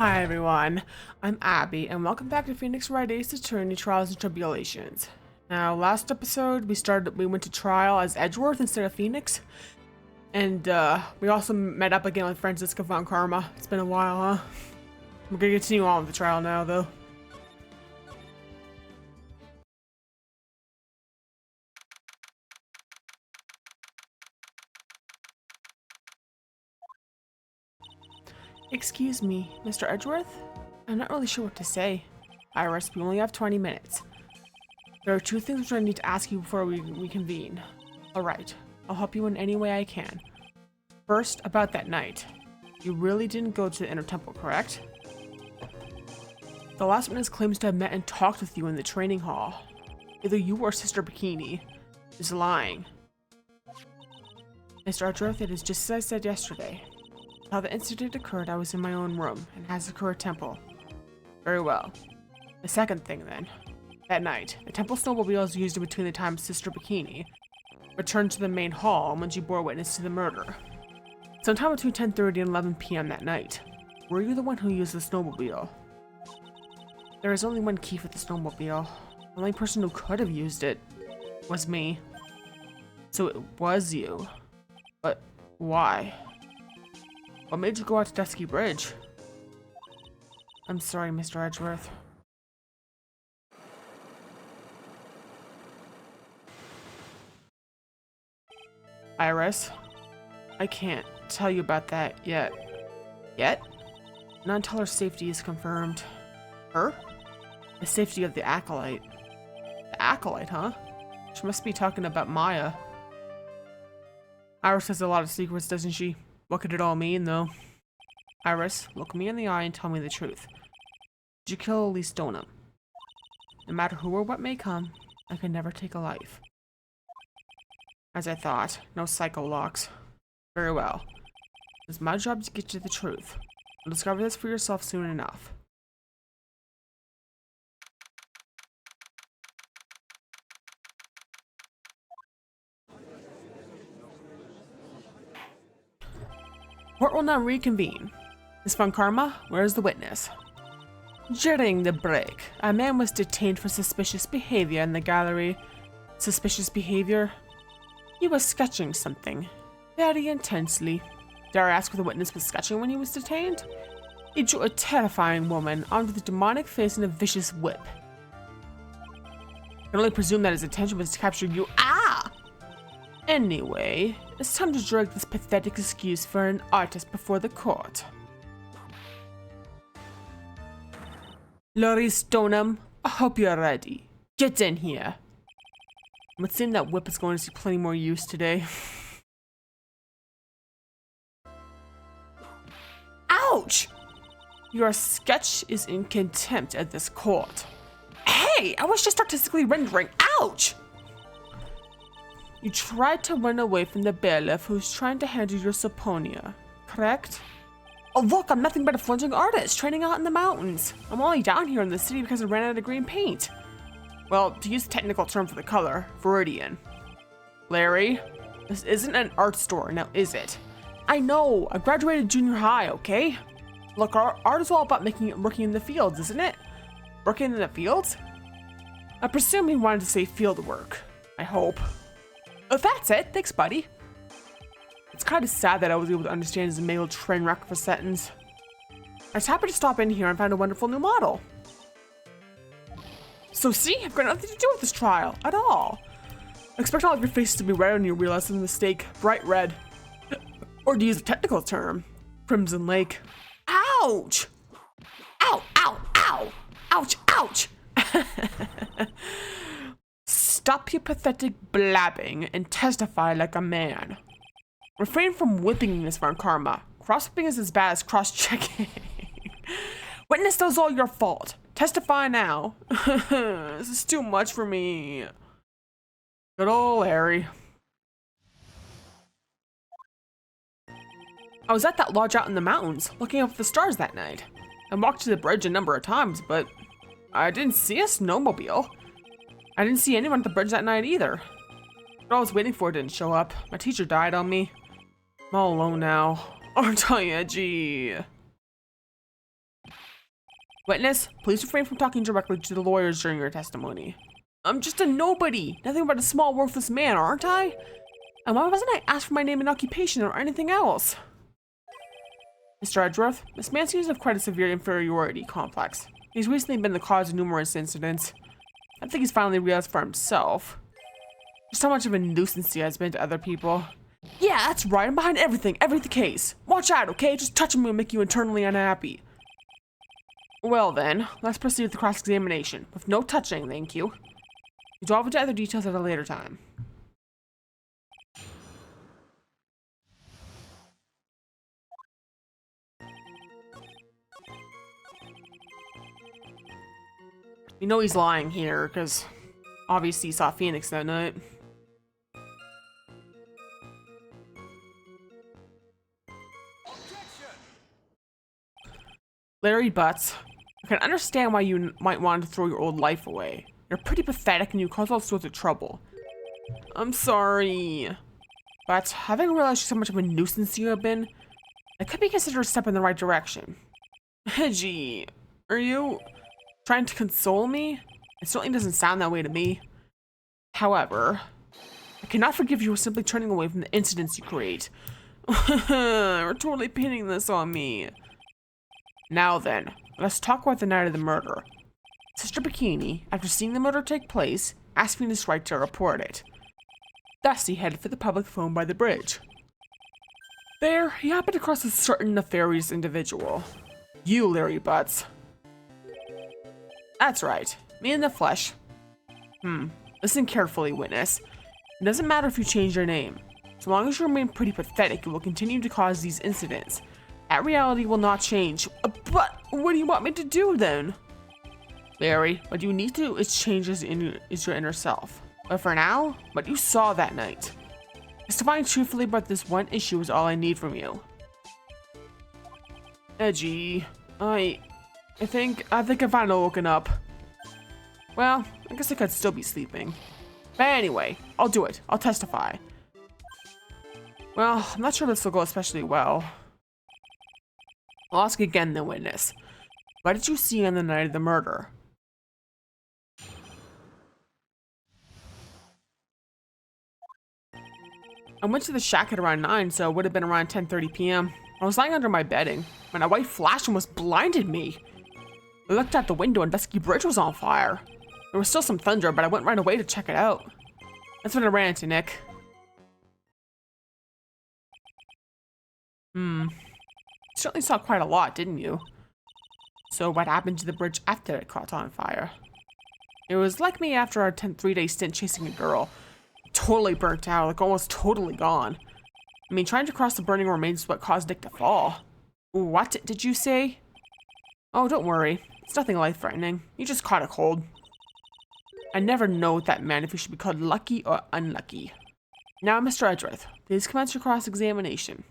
Hi everyone, I'm Abby, and welcome back to Phoenix Wright's Attorney Trials and Tribulations. Now, last episode we went to trial as Edgeworth instead of Phoenix, and we also met up again with Francisca von Karma. It's been a while, huh? We're gonna continue on with the trial now, though. Excuse me, Mr. Edgeworth? I'm not really sure what to say. Iris, we only have 20 minutes. There are two things which I need to ask you before we reconvene. Alright, I'll help you in any way I can. First, about that night. You really didn't go to the Inner Temple, correct? The last witness claims to have met and talked with you in the training hall. Either you or Sister Bikini is lying. Mr. Edgeworth, it is just as I said yesterday. How the incident occurred, I was in my own room in Hazakura Temple. Very well. The second thing then. That night, the temple snowmobiles used in between the time Sister Bikini returned to the main hall when she bore witness to the murder. Sometime between 10:30 and 11 p.m. that night. Were you the one who used the snowmobile? There is only one key for the snowmobile. The only person who could have used it was me. So it was you. But why? What made you go out to Dusky Bridge? I'm sorry, Mr. Edgeworth. Iris, I can't tell you about that yet. Yet? Not until her safety is confirmed. Her? The safety of the Acolyte. The Acolyte, huh? She must be talking about Maya. Iris has a lot of secrets, doesn't she? What could it all mean, though? Iris, look me in the eye and tell me the truth. Did you kill Elise Stoneham? No matter who or what may come, I can never take a life. As I thought, no psycho locks. Very well. It's my job to get you the truth. You'll discover this for yourself soon enough. Court will now reconvene. Miss Von Karma, where is the witness? During the break, a man was detained for suspicious behavior in the gallery. Suspicious behavior? He was sketching something, very intensely. Dare I ask what the witness was sketching when he was detained? He drew a terrifying woman armed with a demonic face and a vicious whip. I can only presume that his intention was to capture you. Ah! Anyway, it's time to drag this pathetic excuse for an artist before the court. Laurie Stoneham, I hope you're ready. Get in here. It would seem that whip is going to see plenty more use today. Ouch! Your sketch is in contempt at this court. Hey, I was just artistically rendering. Ouch! You tried to run away from the bailiff who's trying to hand you your Saponia, correct? Oh look, I'm nothing but a fledgling artist training out in the mountains. I'm only down here in the city because I ran out of green paint. Well, to use the technical term for the color, Viridian. Larry, this isn't an art store, now is it? I know, I graduated junior high, okay? Look, art is all about working in the fields, isn't it? Working in the fields? I presume he wanted to say field work. I hope. Oh, that's it. Thanks, buddy. It's kind of sad that I was able to understand his male train wreck of a sentence. I was happy to stop in here and find a wonderful new model. So see, I've got nothing to do with this trial at all. I expect all of your faces to be red when you realize the mistake. Bright red. Or to use a technical term, Crimson Lake. Ouch! Ow, ow, ow! Ouch, ouch! Stop your pathetic blabbing and testify like a man. Refrain from whipping Miss Von Karma. Cross-whipping is as bad as cross-checking. Witness, that was all your fault. Testify now. This is too much for me. Good old Harry. I was at that lodge out in the mountains, looking up at the stars that night. I walked to the bridge a number of times, but I didn't see a snowmobile. I didn't see anyone at the bridge that night either. What I was waiting for didn't show up. My teacher died on me. I'm all alone now. Aren't I edgy? Witness, please refrain from talking directly to the lawyers during your testimony. I'm just a nobody, nothing but a small worthless man, aren't I? And why wasn't I asked for my name and occupation or anything else? Mr. Edgeworth, this man seems to have quite a severe inferiority complex. He's recently been the cause of numerous incidents. I think he's finally realized for himself just how much of a nuisance he has been to other people. Yeah, that's right, I'm behind every case. Watch out, okay? Just touching me will make you internally unhappy. Well then, let's proceed with the cross-examination. With no touching, thank you. We'll delve into other details at a later time. You know he's lying here, because obviously he saw Phoenix that night. Larry Butts, I can understand why you might want to throw your old life away. You're pretty pathetic and you cause all sorts of trouble. I'm sorry. But having realized just how much of a nuisance you have been, it could be considered a step in the right direction. Gee, are you trying to console me? It certainly doesn't sound that way to me. However, I cannot forgive you for simply turning away from the incidents you create. We're totally pinning this on me. Now then, let's talk about the night of the murder. Sister Bikini, after seeing the murder take place, asked Venus Wright to report it. Thus, he headed for the public phone by the bridge. There, he happened across a certain nefarious individual. You, Larry Butts. That's right, me in the flesh. Listen carefully, witness. It doesn't matter if you change your name. So long as you remain pretty pathetic, you will continue to cause these incidents. That reality will not change. But what do you want me to do then? Larry, what you need to do is change is your inner self. But for now, what you saw that night. Testifying truthfully about this one issue is all I need from you. Edgy. I think I'm finally woken up. Well, I guess I could still be sleeping. But anyway, I'll do it. I'll testify. Well, I'm not sure this will go especially well. I'll ask again, the witness. What did you see on the night of the murder? I went to the shack at around 9, so it would have been around 10:30 p.m. I was lying under my bedding when a white flash almost blinded me. I looked out the window and Dusky Bridge was on fire. There was still some thunder, but I went right away to check it out. That's when I ran into Nick. You certainly saw quite a lot, didn't you? So what happened to the bridge after it caught on fire? It was like me after our 3-day stint chasing a girl. Totally burnt out, like almost totally gone. I mean, trying to cross the burning remains is what caused Nick to fall. What did you say? Oh, don't worry. It's nothing life-threatening. You just caught a cold. I never know what that meant, if you should be called lucky or unlucky. Now, Mr. Edgeworth, please commence your cross-examination.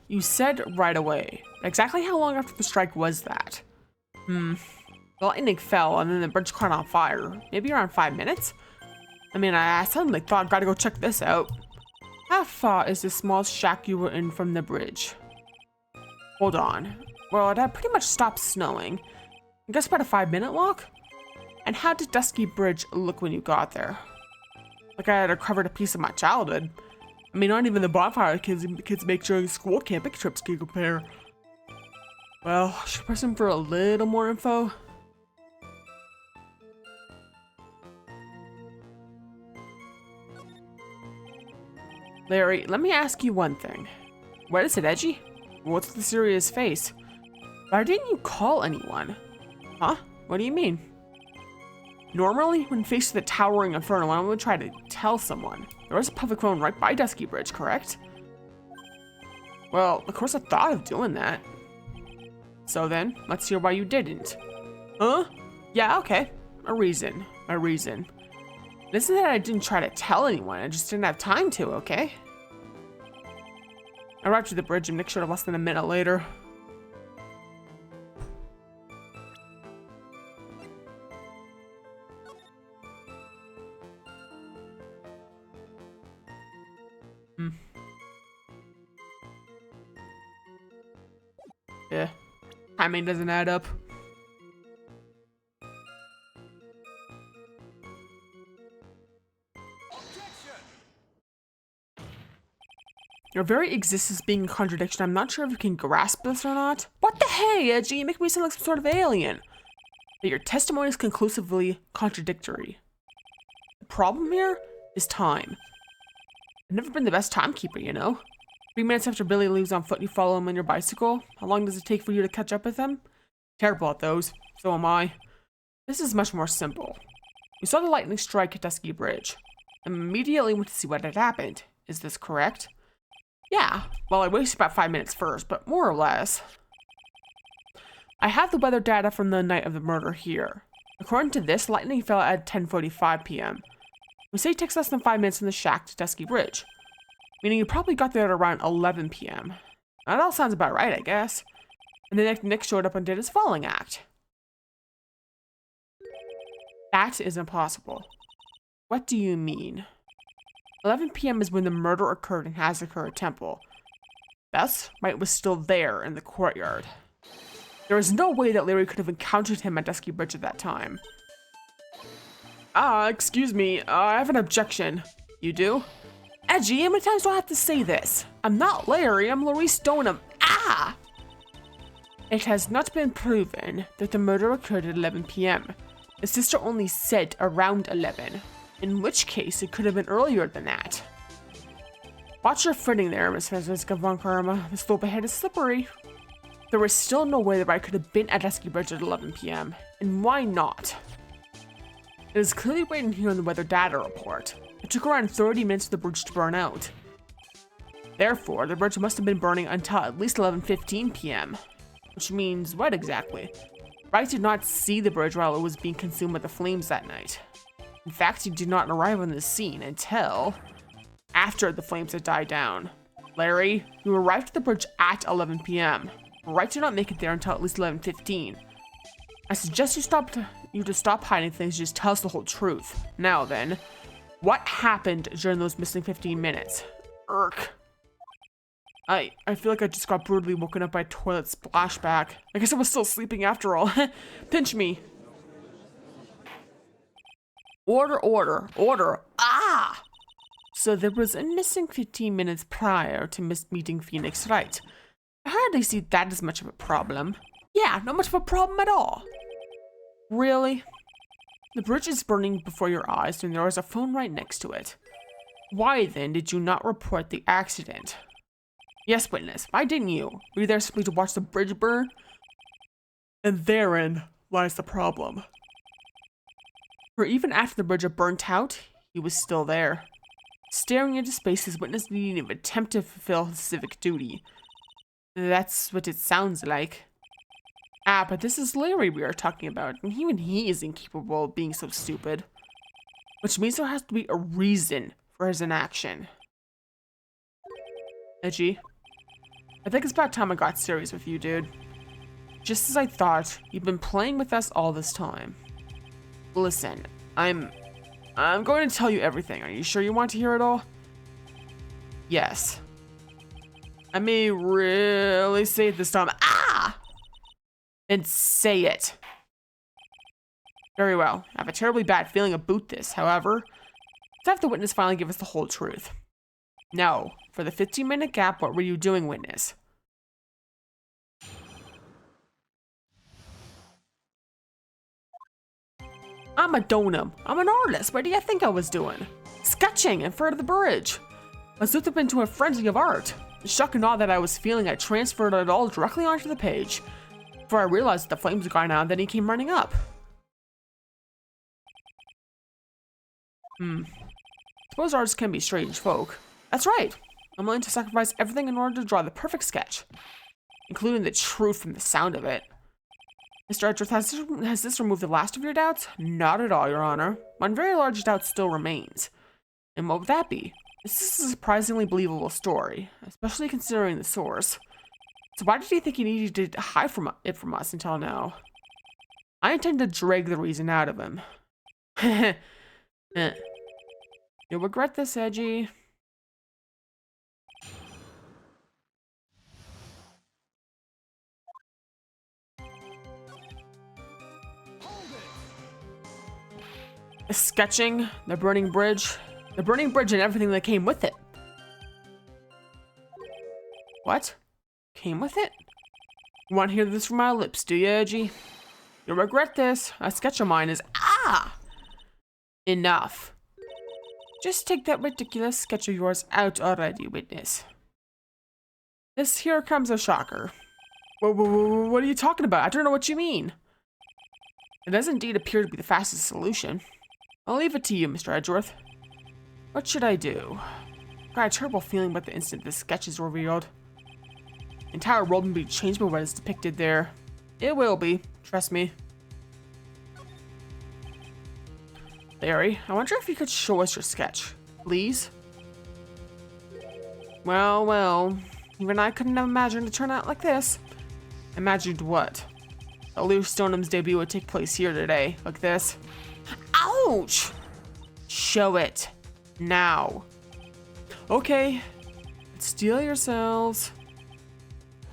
You said right away. Exactly how long after the strike was that? The lightning fell and then the bridge caught on fire. Maybe around 5 minutes? I mean, I suddenly thought, gotta go check this out. How far is the small shack you were in from the bridge? Hold on. Well, it had pretty much stopped snowing. I guess about a 5-minute walk? And how did Dusky Bridge look when you got there? Like I had recovered a piece of my childhood. I mean, not even the bonfire kids make during school camping trips can compare. Well, should I press him for a little more info? Larry, let me ask you one thing. What is it, Edgy? What's the serious face? Why didn't you call anyone? Huh? What do you mean? Normally, when faced with a towering inferno, I would try to tell someone. There was a public phone right by Dusky Bridge, correct? Well, of course I thought of doing that. So then, let's hear why you didn't. Huh? Yeah, okay. A reason. It isn't that I didn't try to tell anyone, I just didn't have time to, okay? I arrived at the bridge and Nick showed up less than a minute later. Yeah. Timing doesn't add up. Your very existence being a contradiction. I'm not sure if you can grasp this or not. What the hey, Edgy? You make me sound like some sort of alien. But your testimony is conclusively contradictory. The problem here is time. I've never been the best timekeeper, you know? 3 minutes after Billy leaves on foot, you follow him on your bicycle. How long does it take for you to catch up with him? Terrible at those. So am I. This is much more simple. You saw the lightning strike at Dusky Bridge. And immediately went to see what had happened. Is this correct? Yeah. Well, I wasted about 5 minutes first, but more or less. I have the weather data from the night of the murder here. According to this, lightning fell at 10:45 p.m. We say it takes less than 5 minutes from the shack to Dusky Bridge. Meaning you probably got there at around 11 p.m. That all sounds about right, I guess. And then Nick showed up and did his falling act. That is impossible. What do you mean? 11 p.m. is when the murder occurred in Hazakura Temple. Thus, Wright was still there in the courtyard. There is no way that Larry could have encountered him at Dusky Bridge at that time. Excuse me, I have an objection. You do? Edgy, how many times do I have to say this? I'm not Larry, I'm Larry Stoneham. Ah! It has not been proven that the murder occurred at 11 p.m. The sister only said around 11, in which case it could have been earlier than that. Watch your footing there, Miss Francisca von Karma. The slope ahead is slippery. There was still no way that I could have been at Dusky Bridge at 11 p.m. And why not? It is clearly written here in the weather data report. It took around 30 minutes for the bridge to burn out. Therefore, the bridge must have been burning until at least 11:15 p.m. Which means what exactly? Wright did not see the bridge while it was being consumed by the flames that night. In fact, he did not arrive on the scene until after the flames had died down. Larry, you arrived at the bridge at 11 p.m. Wright did not make it there until at least 11:15. I suggest you to stop hiding things, just tell us the whole truth. Now then, what happened during those missing 15 minutes? Irk. I feel like I just got brutally woken up by a toilet splashback. I guess I was still sleeping after all. Pinch me. Order. Ah! So there was a missing 15 minutes prior to meeting Phoenix Wright. I hardly see that as much of a problem. Yeah, not much of a problem at all. Really? The bridge is burning before your eyes and there was a phone right next to it. Why then did you not report the accident? Yes, witness. Why didn't you? Were you there simply to watch the bridge burn? And therein lies the problem. For even after the bridge had burnt out, he was still there. Staring into space, his witness didn't even attempt to fulfill his civic duty. That's what it sounds like. Ah, but this is Larry we are talking about, and even he is incapable of being so stupid. Which means there has to be a reason for his inaction. Edgy. I think it's about time I got serious with you, dude. Just as I thought, you've been playing with us all this time. Listen, I'm going to tell you everything. Are you sure you want to hear it all? Yes. I may really say it this time. Ah! And say it. Very well. I have a terribly bad feeling about this, however. Let's have the witness finally give us the whole truth. Now, for the 15-minute gap, what were you doing, witness? I'm a donum. I'm an artist. What do you think I was doing? Sketching in front of the bridge. I slipped up into a frenzy of art. The shock and awe that I was feeling, I transferred it all directly onto the page. Before I realized the flames had gone out, then he came running up. Suppose artists can be strange folk. That's right. I'm willing to sacrifice everything in order to draw the perfect sketch, including the truth from the sound of it. Mr. Edgeworth, has this removed the last of your doubts? Not at all, Your Honor. One very large doubt still remains. And what would that be? This is a surprisingly believable story, especially considering the source. So why did he think he needed to hide it from us until now? I intend to drag the reason out of him. You'll regret this, Edgy. The sketching, the burning bridge and everything that came with it. What? Came with it? You want to hear this from my lips, do you, Edgy? You'll regret this. A sketch of mine is enough. Just take that ridiculous sketch of yours out already, witness. This here comes a shocker. What are you talking about? I don't know what you mean. It does indeed appear to be the fastest solution. I'll leave it to you, Mr. Edgeworth. What should I do? I got a terrible feeling about the instant this sketch is revealed. The entire world will be changed by what is depicted there. It will be, trust me. Larry, I wonder if you could show us your sketch, please? Well, even I couldn't have imagined it turn out like this. Imagined what? That Lou Stoneham's debut would take place here today, like this. Ouch! Show it. Now. Okay. Steel yourselves.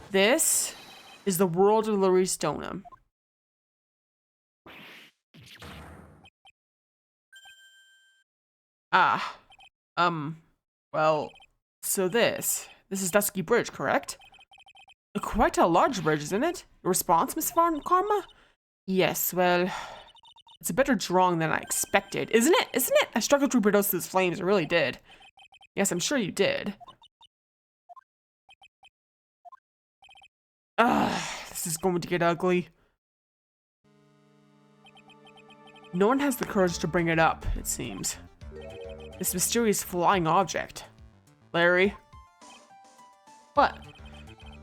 This is the world of Larry Stoneham. Well, so this is Dusky Bridge, correct? Quite a large bridge, isn't it? Your response, Miss Von Karma? Yes, well, it's a better drawing than I expected, isn't it? Isn't it? I struggled to reproduce those flames, I really did. Yes, I'm sure you did. This is going to get ugly. No one has the courage to bring it up, it seems. This mysterious flying object. Larry? What?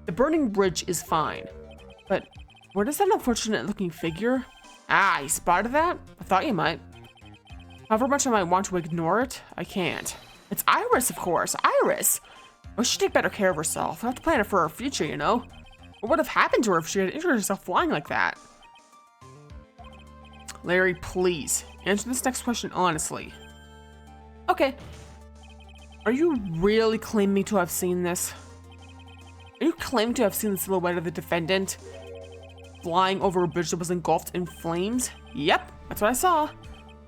The burning bridge is fine. But what is that unfortunate looking figure? Ah, you spotted that? I thought you might. However much I might want to ignore it, I can't. It's Iris, of course. Iris! Oh, she should take better care of herself. I have to plan it for her future, you know? What would have happened to her if she had injured herself flying like that? Larry, please. Answer this next question honestly. Okay. Are you really claiming to have seen this? Are you claiming to have seen the silhouette of the defendant flying over a bridge that was engulfed in flames? Yep, that's what I saw.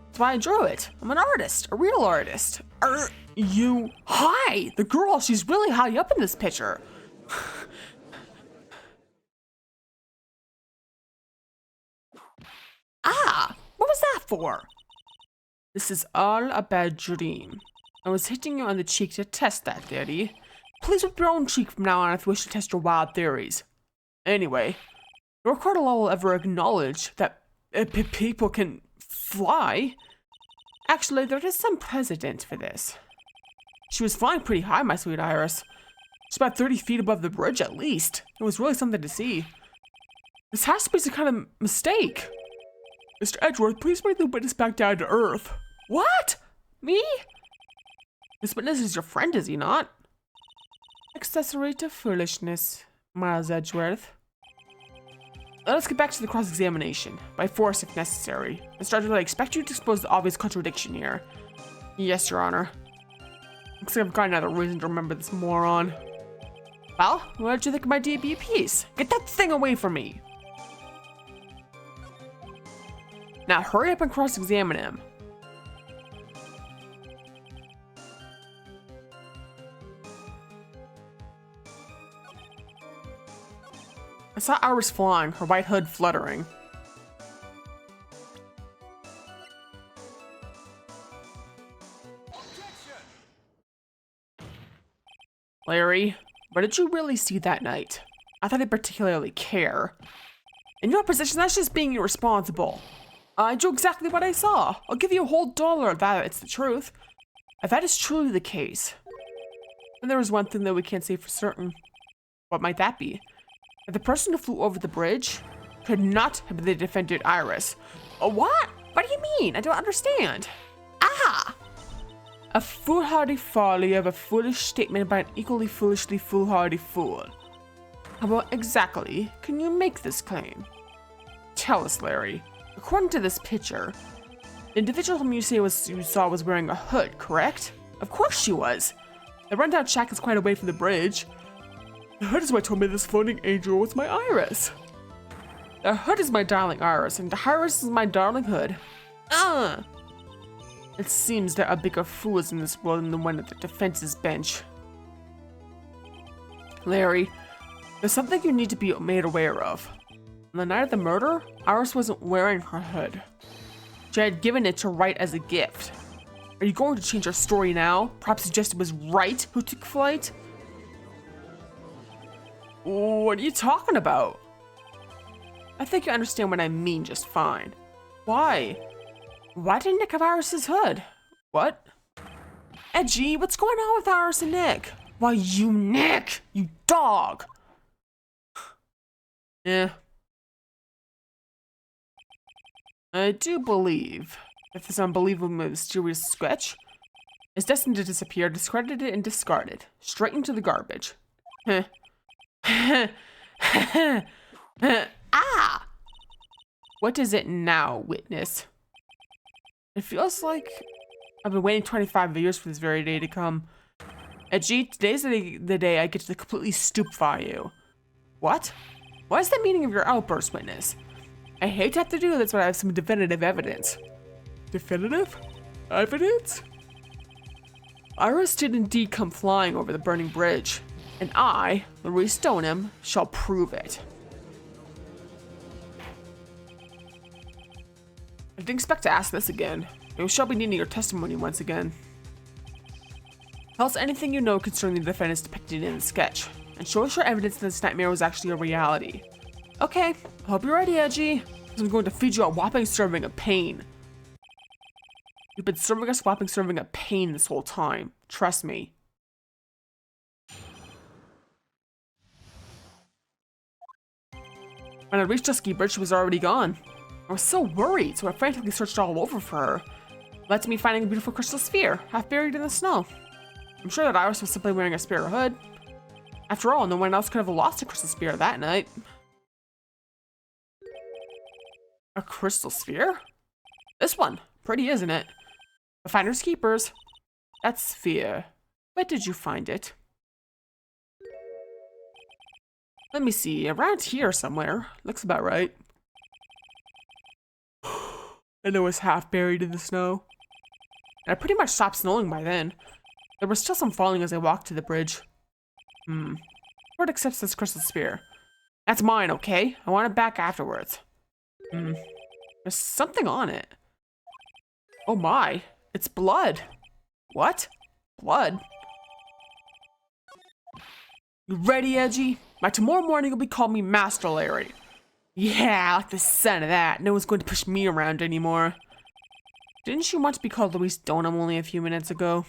That's why I drew it. I'm an artist, a real artist. Hi, the girl, she's really high up in this picture. What was that for? This is all a bad dream. I was hitting you on the cheek to test that theory. Please whip your own cheek from now on if you wish to test your wild theories. Anyway, no court of law will ever acknowledge that people can fly. Actually, there is some precedent for this. She was flying pretty high, my sweet Iris. She's about 30 feet above the bridge at least. It was really something to see. This has to be some kind of mistake. Mr. Edgeworth, please bring the witness back down to earth. What? Me? This witness is your friend, is he not? Accessory to foolishness, Miles Edgeworth. Let us get back to the cross-examination, by force if necessary. Mr. Edgeworth, I expect you to expose the obvious contradiction here. Yes, Your Honor. Looks like I've got another reason to remember this moron. Well, what did you think of my debut piece? Get that thing away from me! Now hurry up and cross-examine him. I saw Iris flying, her white hood fluttering. Larry, what did you really see that night? I thought I'd particularly care. In your position, that's just being irresponsible. I drew exactly what I saw. I'll give you a whole $1 if that it's the truth. If that is truly the case, then there is one thing that we can't say for certain. What might that be? That the person who flew over the bridge could not have been the defendant Iris. What? What do you mean? I don't understand. A foolhardy folly of a foolish statement by an equally foolishly foolhardy fool. How exactly can you make this claim? Tell us, Larry. According to this picture, the individual whom you saw was wearing a hood, correct? Of course she was. The rundown shack is quite away from the bridge. The hood is what told me this floating angel was my Iris. The hood is my darling Iris, and Iris is my darling hood. It seems there are bigger fools in this world than the one at the defense's bench. Larry, there's something you need to be made aware of. On the night of the murder, Iris wasn't wearing her hood. She had given it to Wright as a gift. Are you going to change your story now? Perhaps suggest it was Wright who took flight? What are you talking about? I think you understand what I mean just fine. Why? Why did Nick have Iris's hood? What? Edgy, what's going on with Iris and Nick? Why, you Nick! You dog! Yeah. I do believe that this unbelievable mysterious sketch is destined to disappear, discredited and discarded, straight into the garbage. Ah! What is it now, witness? It feels like I've been waiting 25 years for this very day to come. Edgy, today's the day I get to completely stupefy you. What? What is the meaning of your outburst, witness? I hate to have to do this, but I have some definitive evidence. Definitive? Evidence? Iris did indeed come flying over the burning bridge, and I, Louis Stoneham, shall prove it. I didn't expect to ask this again. We shall be needing your testimony once again. Tell us anything you know concerning the defendants depicted in the sketch, and show us your evidence that this nightmare was actually a reality. Okay, I hope you're ready, Edgy. I'm going to feed you a whopping serving of pain. You've been serving us a whopping serving of pain this whole time. Trust me. When I reached Dusky Bridge, she was already gone. I was so worried, so I frantically searched all over for her. It led to me finding a beautiful crystal sphere, half buried in the snow. I'm sure that Iris was simply wearing a spare hood. After all, no one else could have lost a crystal sphere that night. A crystal sphere? This one. Pretty, isn't it? The finders keepers. That sphere. Where did you find it? Let me see. Around here somewhere. Looks about right. And it was half buried in the snow. And it pretty much stopped snowing by then. There was still some falling as I walked to the bridge. Ford accepts this crystal sphere. That's mine, okay? I want it back afterwards. There's something on it. Oh my, it's blood. What? Blood? You ready, Edgy? By tomorrow morning, you'll be calling me Master Larry. Yeah, I like the sound of that. No one's going to push me around anymore. Didn't you want to be called Louis Stoneham only a few minutes ago?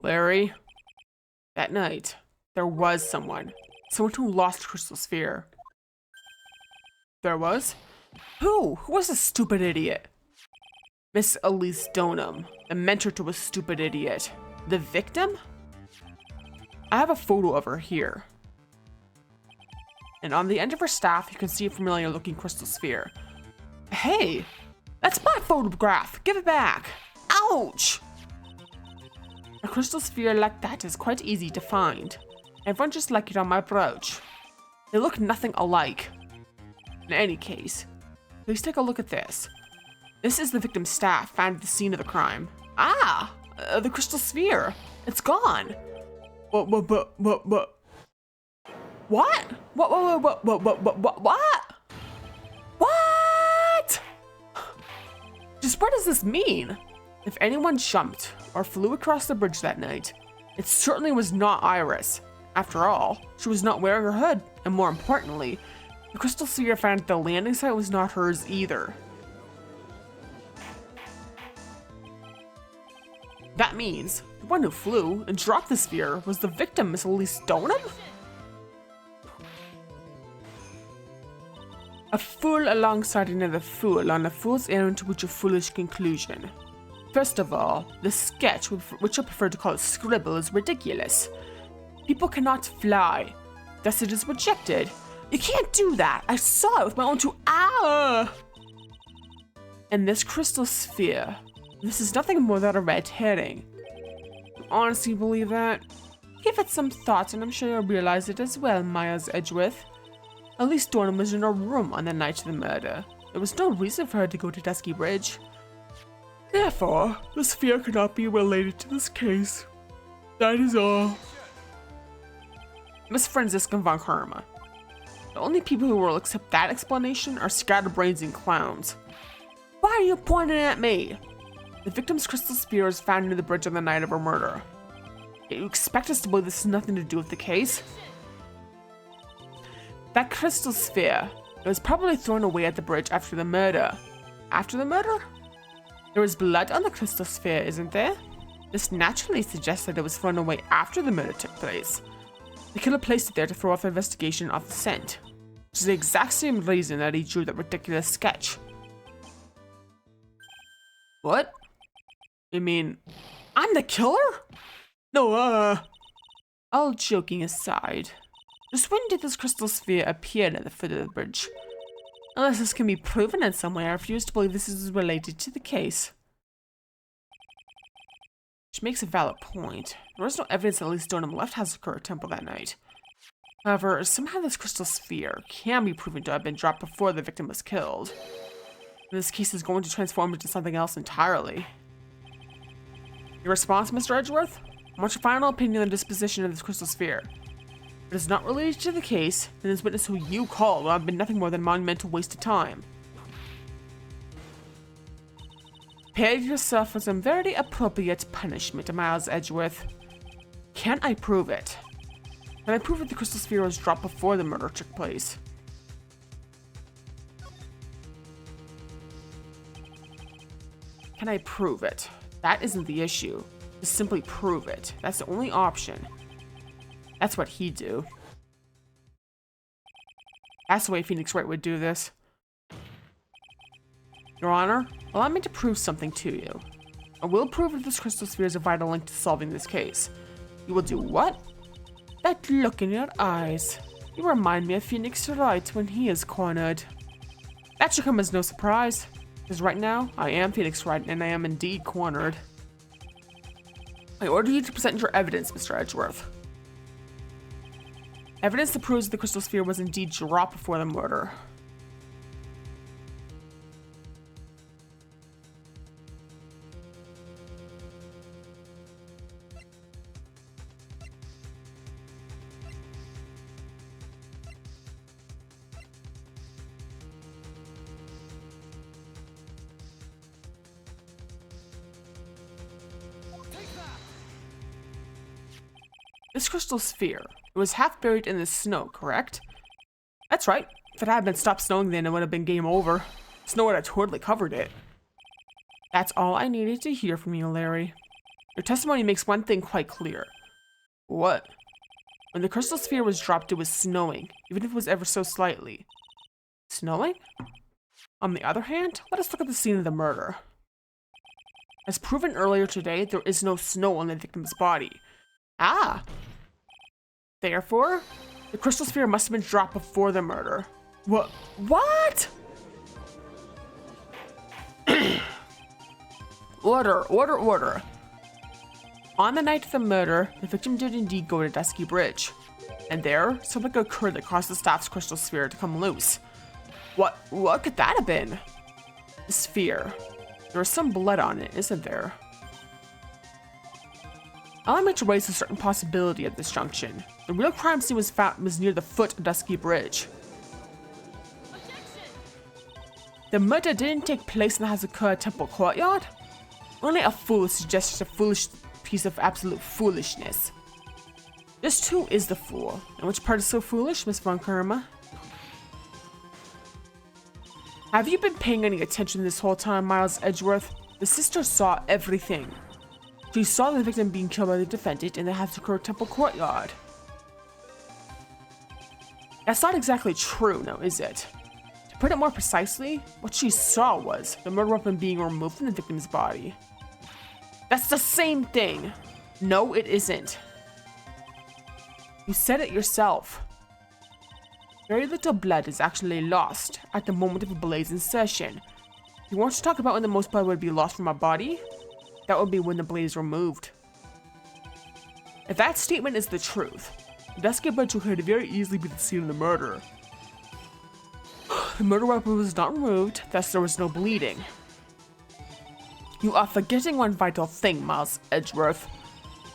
Larry, that night, there was someone who lost Crystal Sphere. There was? Who? Who was a stupid idiot? Miss Elise Stoneham, the mentor to a stupid idiot. The victim? I have a photo of her here. And on the end of her staff, you can see a familiar looking crystal sphere. Hey, that's my photograph. Give it back. Ouch! A crystal sphere like that is quite easy to find. Everyone just like it on my brooch. They look nothing alike. In any case, please take a look at this. This is the victim's staff found at the scene of the crime. Ah, the crystal sphere. It's gone. What? What? What? Just what does this mean? If anyone jumped or flew across the bridge that night, it certainly was not Iris. After all, she was not wearing her hood, and more importantly, the crystal sphere found at the landing site was not hers either. That means the one who flew and dropped the sphere was the victim, Miss Elise Stoneham? A fool alongside another fool on a fool's errand to reach a foolish conclusion. First of all, the sketch, which I prefer to call a scribble, is ridiculous. People cannot fly. Thus it is rejected. You can't do that. I saw it with my own two eyes. And this crystal sphere. This is nothing more than a red herring. You honestly believe that? Give it some thought and I'm sure you'll realize it as well, Miles Edgeworth. At least Dorna was in her room on the night of the murder. There was no reason for her to go to Dusky Bridge. Therefore, the sphere cannot be related to this case. That is all. Miss Franziska von Karma. The only people who will accept that explanation are scatterbrains and clowns. Why are you pointing at me? The victim's crystal sphere was found near the bridge on the night of her murder. Yet you expect us to believe this has nothing to do with the case? That crystal sphere, it was probably thrown away at the bridge after the murder. After the murder? There was blood on the crystal sphere, isn't there? This naturally suggests that it was thrown away after the murder took place. The killer placed it there to throw off the investigation off the scent, which is the exact same reason that he drew that ridiculous sketch. What? You mean, I'm the killer? No, all joking aside, just when did this crystal sphere appear at the foot of the bridge? Unless this can be proven in some way, I refuse to believe this is related to the case. Which makes a valid point. There is no evidence that at least Dornum left Hazakura Temple that night. However, somehow this crystal sphere can be proven to have been dropped before the victim was killed. And this case is going to transform into something else entirely. Your response, Mr. Edgeworth? I want your final opinion on the disposition of this crystal sphere. If it is not related to the case, then this witness who you called will have been nothing more than a monumental waste of time. Prepare yourself for some very appropriate punishment, Miles Edgeworth. Can I prove it? Can I prove that the crystal sphere was dropped before the murder took place? Can I prove it? That isn't the issue. Just simply prove it. That's the only option. That's what he'd do. That's the way Phoenix Wright would do this. Your Honor, allow me to prove something to you. I will prove that this crystal sphere is a vital link to solving this case. You will do what? That look in your eyes. You remind me of Phoenix Wright when he is cornered. That should come as no surprise, because right now, I am Phoenix Wright and I am indeed cornered. I order you to present your evidence, Mr. Edgeworth. Evidence that proves the crystal sphere was indeed dropped before the murder. This crystal sphere, it was half buried in the snow, correct? That's right. If it had been stopped snowing then, it would have been game over. Snow would have totally covered it. That's all I needed to hear from you, Larry. Your testimony makes one thing quite clear. What? When the crystal sphere was dropped, it was snowing, even if it was ever so slightly. Snowing? On the other hand, let us look at the scene of the murder. As proven earlier today, there is no snow on the victim's body. Ah! Therefore, the crystal sphere must have been dropped before the murder. What? Order, order, order. On the night of the murder, the victim did indeed go to Dusky Bridge. And there, something occurred that caused the staff's crystal sphere to come loose. What could that have been? The sphere. There is some blood on it, isn't there? Allow me to raise a certain possibility at this junction. The real crime scene was near the foot of Dusky Bridge. The murder didn't take place in the Hazakura Temple courtyard? Only a fool suggests a foolish piece of absolute foolishness. This too is the fool. And which part is so foolish, Miss Von Karma? Have you been paying any attention this whole time, Miles Edgeworth? The sister saw everything. She saw the victim being killed by the defendant in the Hazakura Temple courtyard. That's not exactly true, now is it? To put it more precisely, what she saw was the murder weapon being removed from the victim's body. That's the same thing! No, it isn't. You said it yourself. Very little blood is actually lost at the moment of a blade's insertion. You want to talk about when the most blood would be lost from a body? That would be when the blade is removed. If that statement is the truth, the dusky bridge could very easily be the scene of the murder. The murder weapon was not removed, thus there was no bleeding. You are forgetting one vital thing, Miles Edgeworth.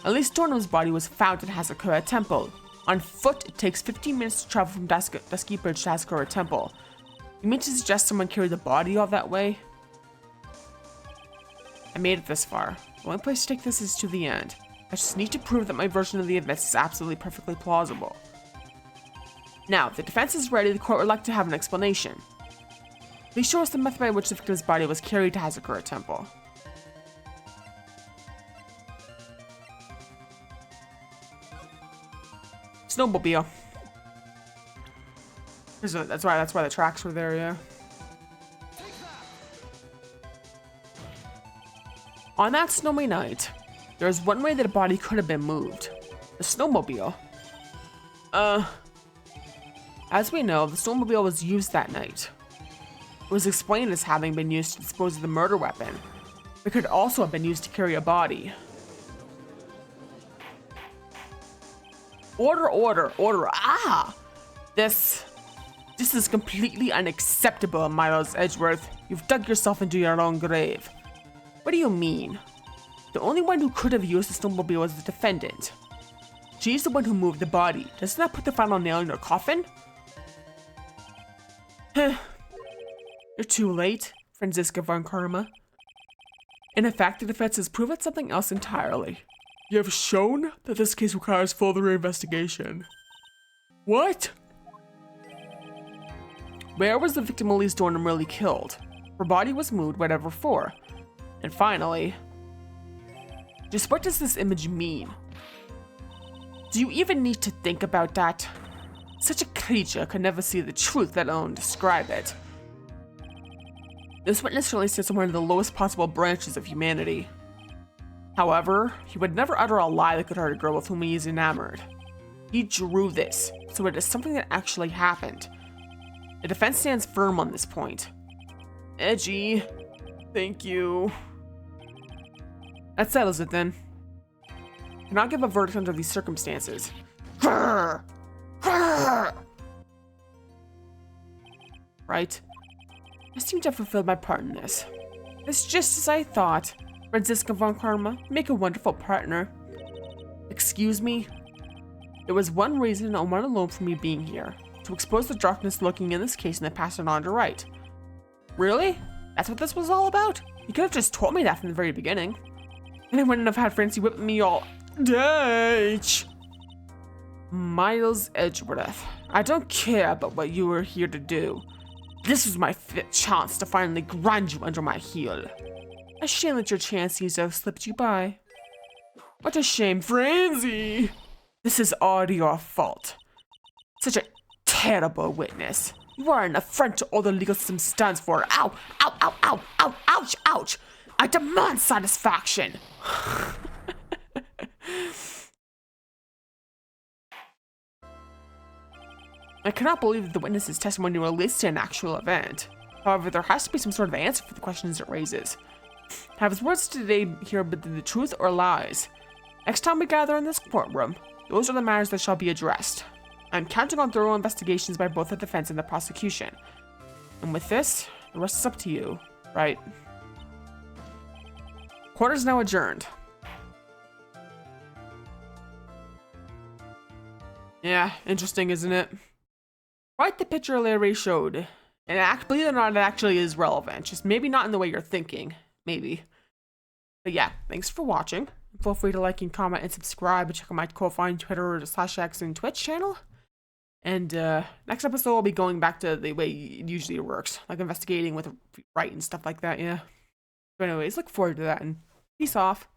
At least Dornum's body was found at Hazakura Temple. On foot, it takes 15 minutes to travel from Dusky Bridge to Hazakura Temple. You mean to suggest someone carried the body all that way? I made it this far. The only place to take this is to the end. I just need to prove that my version of the events is absolutely perfectly plausible. Now, if the defense is ready, the court would like to have an explanation. Please show us the method by which the victim's body was carried to Hazakura Temple. Snowmobile. That's why the tracks were there, yeah. On that snowy night, there is one way that a body could have been moved. The snowmobile. As we know, the snowmobile was used that night. It was explained as having been used to dispose of the murder weapon. It could also have been used to carry a body. Order. Ah! This is completely unacceptable, Miles Edgeworth. You've dug yourself into your own grave. What do you mean? The only one who could have used the snowmobile was the defendant. She's the one who moved the body. Doesn't that put the final nail in your coffin? You're too late, Franziska von Karma. And in fact, the defense has proven something else entirely. You have shown that this case requires further investigation. What? Where was the victim Elise Dornum really killed? Her body was moved, whatever for. And finally, just what does this image mean? Do you even need to think about that? Such a creature could never see the truth, let alone describe it. This witness really sits somewhere in the lowest possible branches of humanity. However, he would never utter a lie that could hurt a girl with whom he is enamored. He drew this, so it is something that actually happened. The defense stands firm on this point. Edgy. Thank you. That settles it then. Cannot give a verdict under these circumstances. Grrr! Grrr! Right? I seem to have fulfilled my part in this. It's just as I thought. Franziska von Karma, make a wonderful partner. Excuse me? There was one reason and one alone for me being here. To expose the darkness lurking in this case and then pass it on to Wright. Really? That's what this was all about? You could have just told me that from the very beginning. And I wouldn't have had Francie whip me all Dutch. Miles Edgeworth, I don't care about what you were here to do. This was my chance to finally grind you under my heel. A shame that your chance seems to have slipped you by. What a shame, Francie! This is all your fault. Such a terrible witness. You are an affront to all the legal system stands for. Ow! Ow! Ow! Ow! Ow! Ouch! Ouch! I demand satisfaction! I cannot believe that the witness's testimony relates to an actual event. However, there has to be some sort of answer for the questions it raises. Have his words today here been the truth or lies? Next time we gather in this courtroom, those are the matters that shall be addressed. I'm counting on thorough investigations by both the defense and the prosecution. And with this, the rest is up to you, right? Court is now adjourned. Yeah, interesting, isn't it? Right, the picture Larry showed. And believe it or not, it actually is relevant. Just maybe not in the way you're thinking. Maybe. But yeah, thanks for watching. Feel free to like and comment and subscribe and check out my Ko-Fi, Twitter, /X, and Twitch channel. And next episode, I'll be going back to the way it usually works. Like investigating with Wright and stuff like that, yeah. But anyways, look forward to that and peace off.